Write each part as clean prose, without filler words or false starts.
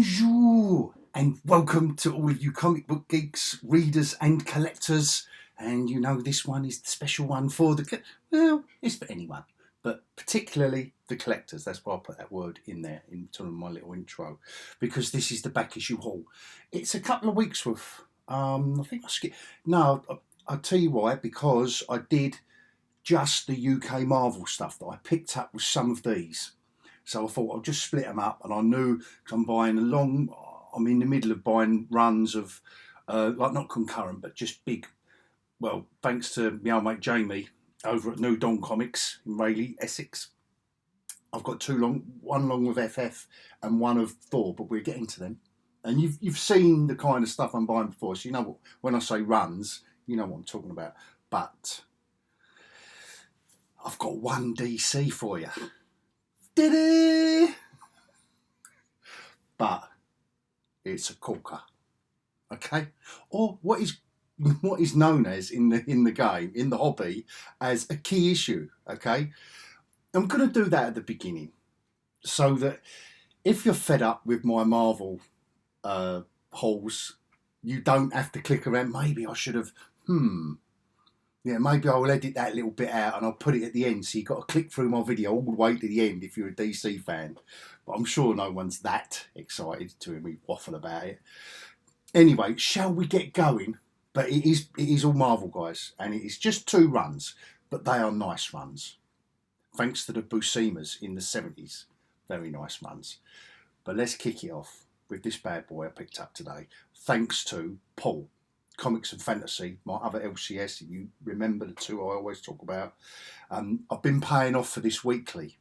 Bonjour and welcome to all of you comic book geeks, readers and collectors. And you know this one is the special one for well, it's for anyone, but particularly the collectors. That's why I put that word in there in my little intro, because this is the back issue haul. It's a couple of weeks worth. I think I skipped. No, I'll tell you why, because I did just the UK Marvel stuff that I picked up with some of these. So I thought I'll just split them up, and I knew I'm in the middle of buying runs of, like not concurrent, but just big. Well, thanks to my old mate Jamie over at New Dawn Comics in Rayleigh, Essex. I've got one long with FF and one of Thor, but we're getting to them. And you've seen the kind of stuff I'm buying before, so you know what, when I say runs, you know what I'm talking about. But I've got one DC for you. But it's a corker, okay, or what is known as in the game, in the hobby, as a key issue. Okay, I'm going to do that at the beginning, so that if you're fed up with my Marvel hauls, you don't have to click around. Maybe I should have. Maybe I will edit that little bit out and I'll put it at the end, so you've got to click through my video all the way to the end if you're a DC fan. But I'm sure no one's that excited to hear me waffle about it. Anyway, shall we get going? But it is all Marvel, guys, and it is just 2 runs, but they are nice runs. Thanks to the Buscemas in the 70s. Very nice runs. But let's kick it off with this bad boy I picked up today. Thanks to Paul, Comics and Fantasy, my other LCS. You remember the 2 I always talk about. I've been paying off for this weekly,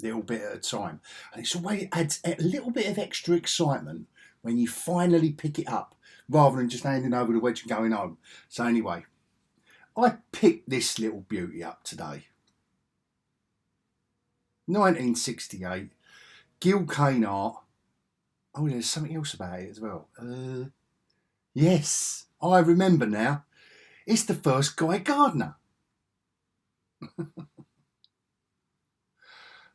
little bit at a time, and it's a way it adds a little bit of extra excitement when you finally pick it up, rather than just handing over the wedge and going home. So anyway, I picked this little beauty up today. 1968, Gil Kane art. Oh, there's something else about it as well. Yes, I remember now. It's the first Guy Gardner.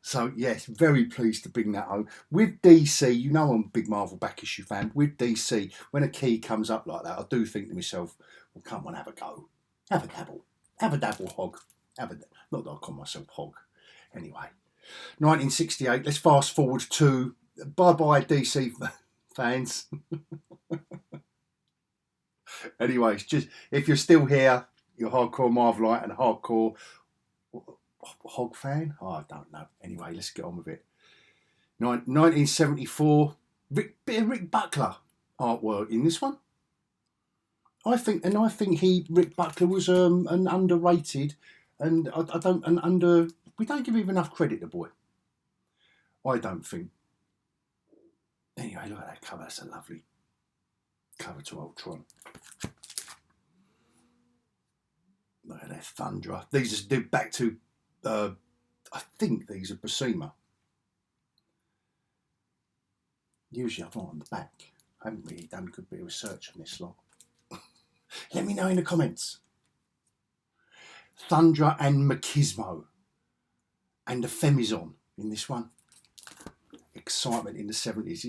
So, yes, very pleased to bring that home. With DC, you know I'm a big Marvel back issue fan. With DC, when a key comes up like that, I do think to myself, well, come on, have a go. Have a dabble. Have a dabble, hog. Not that I call myself hog. Anyway, 1968, let's fast forward to bye-bye DC fans. Anyways, just if you're still here, you're hardcore Marvelite and a hardcore hog fan. Oh, I don't know. Anyway, let's get on with it. 1974, bit of Rick Buckler artwork in this one. I think Rick Buckler was an underrated, and we don't give him enough credit, the boy. I don't think. Anyway, look at that cover. That's a lovely cover to Ultron. Look at that Thundra. These are back to, I think these are Buscema. Usually I've not on the back. I haven't really done a good bit of research on this lot. Let me know in the comments. Thundra and Machismo. And the Femizon in this one. Excitement in the 70s.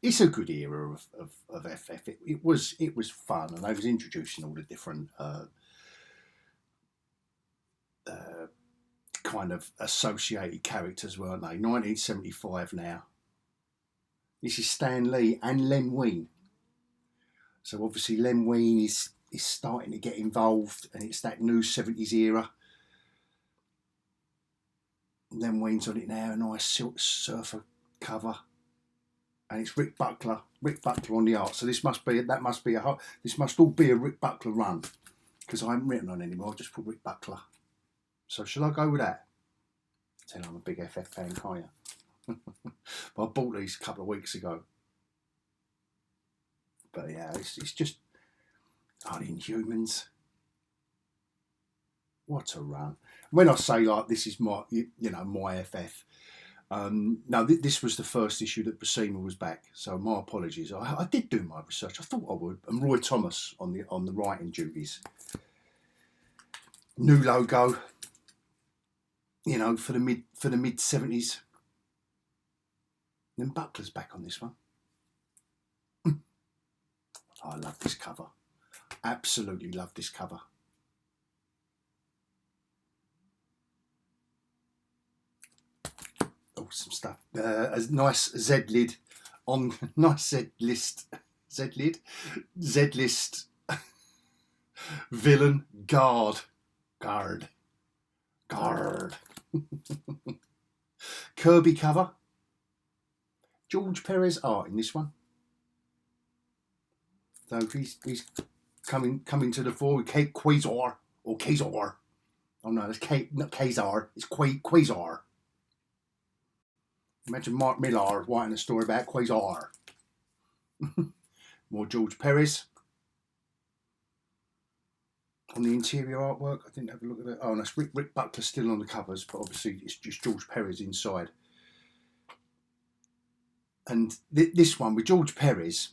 It's a good era of FF. It was fun, and I was introducing all the different kind of associated characters, weren't they? 1975 now. This is Stan Lee and Len Wein. So obviously Len Wein is starting to get involved, and it's that new 70s era. Len Wein's on it now, a nice Silk Surfer cover, and it's Rick Buckler on the art. So this must all be a Rick Buckler run, because I haven't written on anymore. I just put Rick Buckler. So shall I go with that? Tell I'm a big FF fan, can't you? But I bought these a couple of weeks ago. But yeah, it's just Inhumans. What a run. When I say like this is my FF, no, this was the first issue that Buscema was back, so my apologies. I did do my research. I thought I would. And Roy Thomas on the writing duties. New logo, for the mid 70s. Then Buckler's back on this one. I love this cover. Absolutely love this cover. Oh, some stuff. A nice Z lid on nice Z list. Villain guard. Kirby cover. George Perez art in this one. So he's coming to the fore with Quasar or Kazar. Oh no, it's not Kazar. It's Quasar. Imagine Mark Millar writing a story about Quasar. More George Perez. On the interior artwork, I didn't have a look at it. Oh, and that's Rick Buckler still on the covers, but obviously it's just George Perez inside. And this one with George Perez,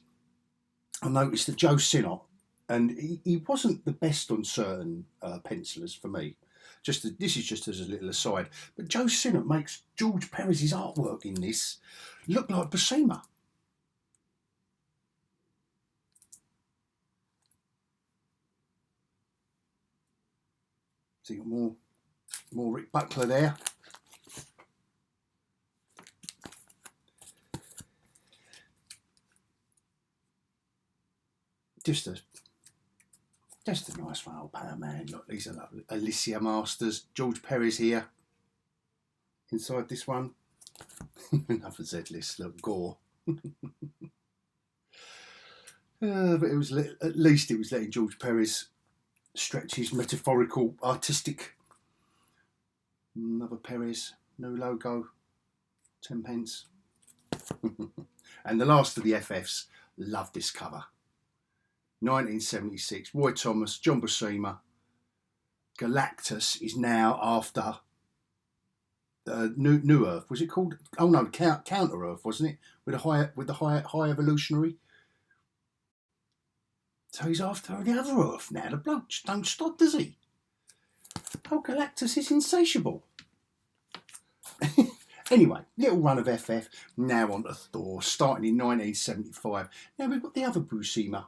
I noticed that Joe Sinnott, and he wasn't the best on certain pencilers for me. This is just as a little aside, but Joe Sinnott makes George Perez's artwork in this look like Buscema. So you got more Rick Buckler there. Just a nice one, old Power Man. Look, these are lovely. Alicia Masters, George Perez here. Inside this one, another Z list. Look, gore. But it was at least it was letting George Perez stretch his metaphorical, artistic. Another Perez, new logo, 10p. And the last of the FFs. Love this cover. 1976, Roy Thomas, John Buscema. Galactus is now after New Earth. Was it called? Oh no, Counter Earth, wasn't it? With the high evolutionary. So he's after the other Earth now. The bloke just don't stop, does he? Oh, Galactus is insatiable. Anyway, little run of FF. Now on to Thor, starting in 1975. Now we've got the other Buscema.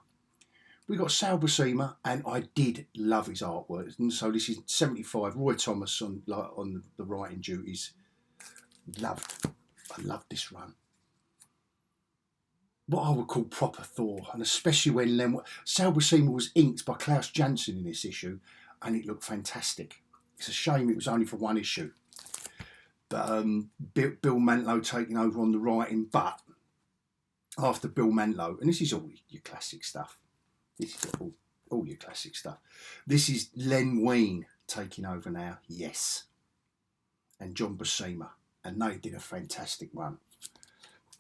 We got Sal Buscema, and I did love his artwork. And so this is 75. Roy Thomas on the writing duties. I loved this run. What I would call proper Thor, and especially when Sal Buscema was inked by Klaus Janson in this issue, and it looked fantastic. It's a shame it was only for one issue. But Bill Mantlo taking over on the writing, but after Bill Mantlo, and this is all your classic stuff. This is all your classic stuff. This is Len Wein taking over now, yes. And John Buscema. And they did a fantastic run.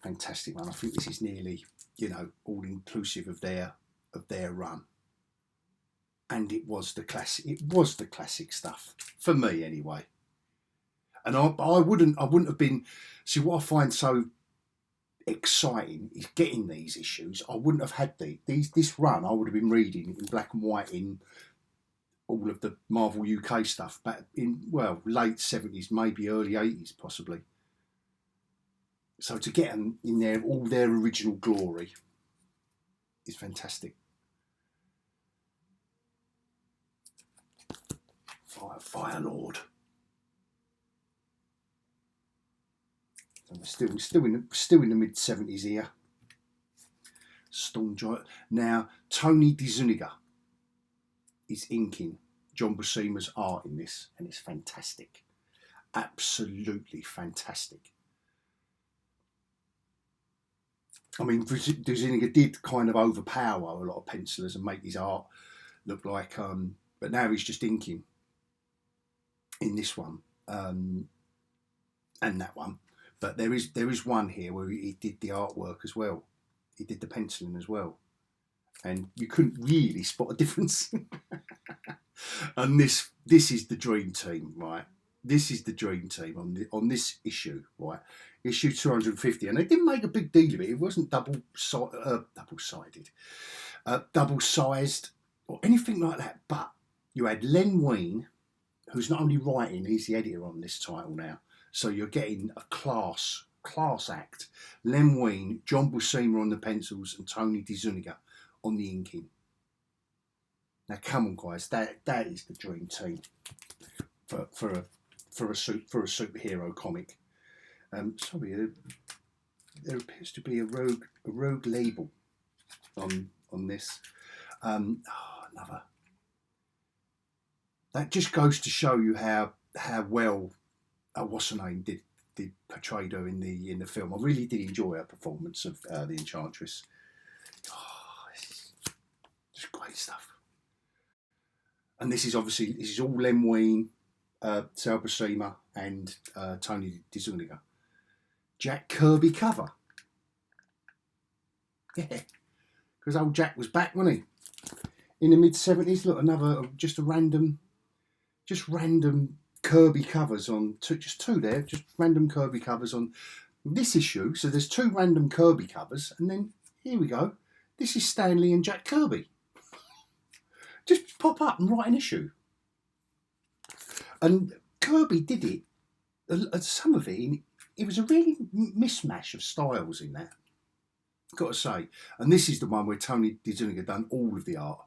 Fantastic run. I think this is nearly, all inclusive of their run. And it was the classic stuff. For me anyway. And I wouldn't have been, see what I find so exciting is getting these issues. I wouldn't have had this run. I would have been reading in black and white in all of the Marvel UK stuff back in late 70s, maybe early 80s possibly. So to get them in there, all their original glory, is fantastic. Fire Lord. We're still in the mid-70s here. Storm Giant. Now, Tony DeZuniga is inking John Buscema's art in this, and it's fantastic. Absolutely fantastic. I mean, DeZuniga did kind of overpower a lot of pencilers and make his art look like, but now he's just inking in this one and that one. But there is one here where he did the artwork as well. He did the penciling as well. And you couldn't really spot a difference. And this is the dream team, right? This is the dream team on this issue, right? Issue 250. And they didn't make a big deal of it. It wasn't double-sided, double-sized, or anything like that. But you had Len Wein, who's not only writing, he's the editor on this title now. So you're getting a class class act. Len Wein, John Buscema on the pencils, and Tony DeZuniga on the inking. Now, come on, guys, that is the dream team for a superhero comic. Sorry, there appears to be a rogue label on this. Another. That just goes to show you how well what's her name did portrayed her in the film. I really did enjoy her performance of the Enchantress. It's just great stuff. And this is all Len Wein, Sal Buscema, and Tony DeZuniga. Jack Kirby cover. Yeah, because old Jack was back, wasn't he? In the mid-70s. Look, another just random Kirby covers on just two there, just random Kirby covers on this issue. So there's two random Kirby covers, and then here we go. This is Stan Lee and Jack Kirby. Just pop up and write an issue. And Kirby did it. Some of it was a really mismatch of styles in that. Got to say. And this is the one where Tony DeZuniga done all of the art,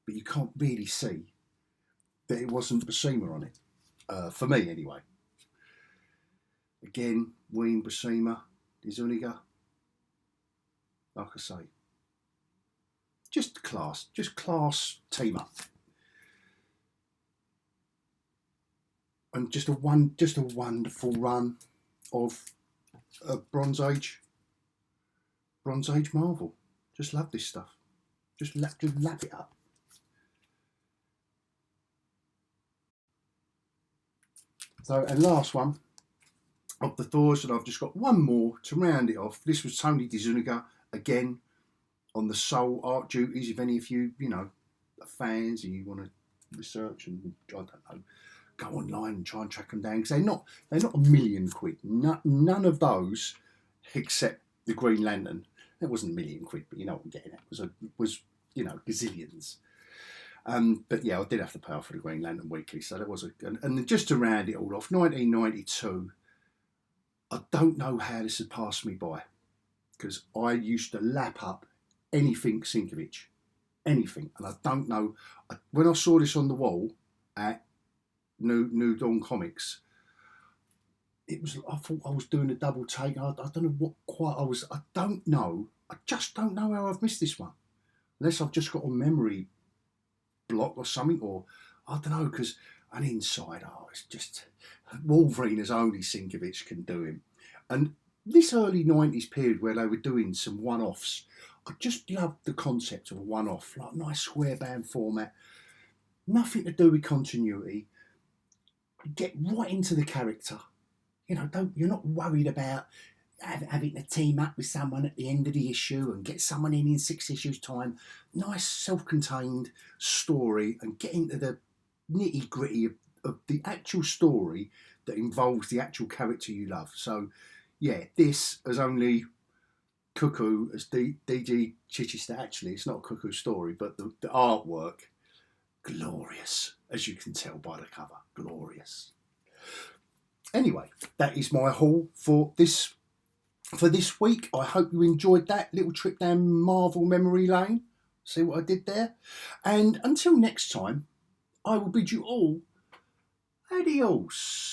but you can't really see that it wasn't Buscema on it. For me, anyway. Again, Wein, Buscema, DeZuniga. Like I say, just class team up, and just a wonderful run of Bronze Age Marvel. Just love this stuff. Just lap it up. So, and last one of the Thors, and I've just got one more to round it off. This was Tony DeZuniga again on the Soul art duties. If any of you, are fans and you want to research and I don't know, go online and try and track them down, because they're not £1 million. None of those, except the Green Lantern. It wasn't £1 million, but you know what I'm getting at. It was gazillions. But yeah, I did have to pay for the Green Lantern Weekly, so that was and just to round it all off, 1992. I don't know how this had passed me by, because I used to lap up anything Sienkiewicz, anything, and I don't know. When I saw this on the wall at New Dawn Comics, I thought I was doing a double take. I don't know what quite I was. I don't know. I just don't know how I've missed this one, unless I've just got a memory block or something, or I don't know, because an inside, it's just Wolverine as only Sienkiewicz can do him. And this early 90s period where they were doing some one-offs, I just loved the concept of a one-off, like nice square band format, nothing to do with continuity. Get right into the character. You're not worried about having to team up with someone at the end of the issue and get someone in 6 issues time. Nice self-contained story, and get into the nitty-gritty of the actual story that involves the actual character you love. So yeah, this as only Cuckoo as D.G. Chichester. Actually, it's not a Cuckoo story, but the artwork, glorious, as you can tell by the cover, glorious. Anyway, that is my haul for this week. I hope you enjoyed that little trip down Marvel memory lane. See what I did there? And until next time, I will bid you all adios.